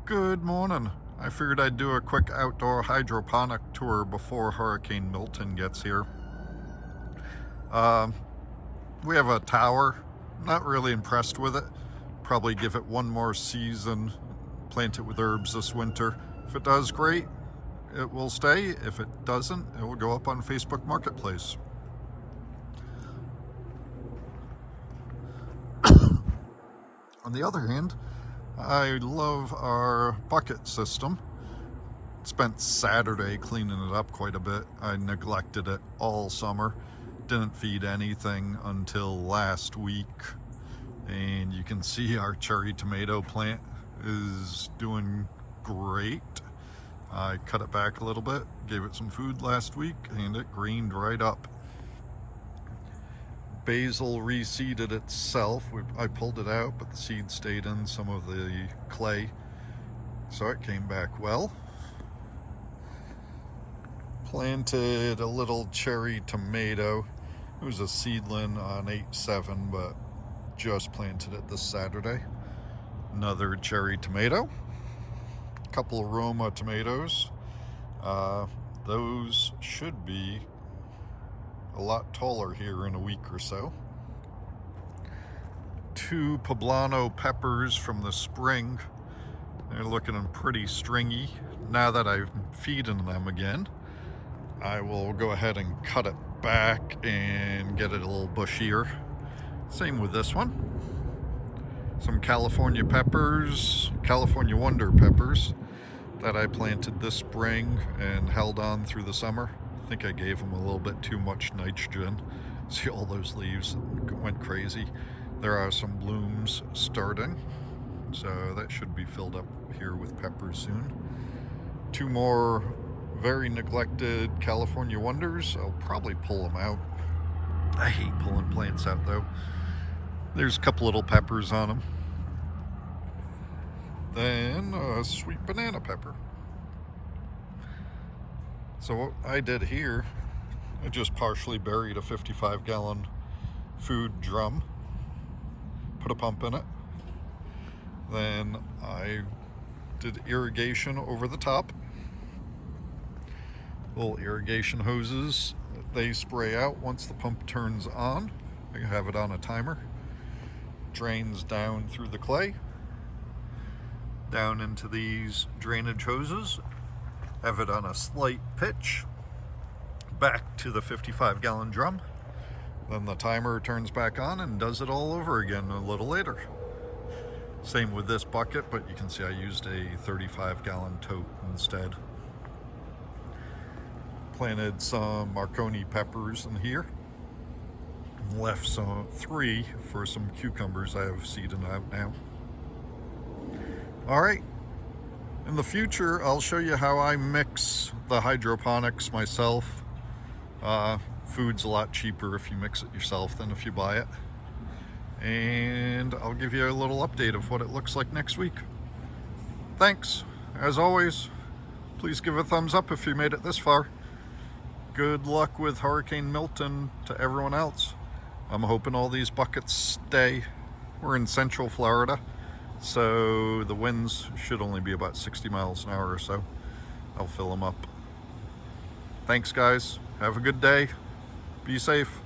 Good morning. I figured I'd do a quick outdoor hydroponic tour before Hurricane Milton gets here. We have a tower. Not really impressed with it. Probably give it one more season, plant it with herbs this winter. If it does, great. It will stay. If it doesn't, it will go up on Facebook Marketplace. On the other hand, I love our bucket system. Spent Saturday cleaning it up quite a bit. I neglected it all summer. Didn't feed anything until last week. And you can see our cherry tomato plant is doing great. I cut it back a little bit, gave it some food last week, and it greened right up. Basil reseeded itself. I pulled it out, but the seed stayed in some of the clay, so it came back well. Planted a little cherry tomato. It was a seedling on 8/7, but just planted it this Saturday. Another cherry tomato. A couple of Roma tomatoes. Those should be a lot taller here in a week or so. 2 poblano peppers from the spring. They're looking pretty stringy. Now that I'm feeding them again, I will go ahead and cut it back and get it a little bushier. Same with this one. Some California peppers, California Wonder peppers that I planted this spring and held on through the summer. I think I gave them a little bit too much nitrogen. See all those leaves went crazy. There are some blooms starting, so that should be filled up here with peppers soon. 2 more very neglected California Wonders. I'll probably pull them out. I hate pulling plants out though. There's a couple little peppers on them. Then a sweet banana pepper. So what I did here, I just partially buried a 55-gallon food drum, put a pump in it. Then I did irrigation over the top. Little irrigation hoses, they spray out once the pump turns on. I have it on a timer. Drains down through the clay, down into these drainage hoses. Have it on a slight pitch, back to the 55-gallon drum. Then the timer turns back on and does it all over again a little later. Same with this bucket, but you can see I used a 35-gallon tote instead. Planted some Marconi peppers in here. Left some 3 for some cucumbers I have seeded out now. All right. In the future, I'll show you how I mix the hydroponics myself. Food's a lot cheaper if you mix it yourself than if you buy it. And I'll give you a little update of what it looks like next week. Thanks. As always, please give a thumbs up if you made it this far. Good luck with Hurricane Milton to everyone else. I'm hoping all these buckets stay. We're in Central Florida, so the winds should only be about 60 miles an hour or so. I'll fill them up. Thanks, guys. Have a good day. Be safe.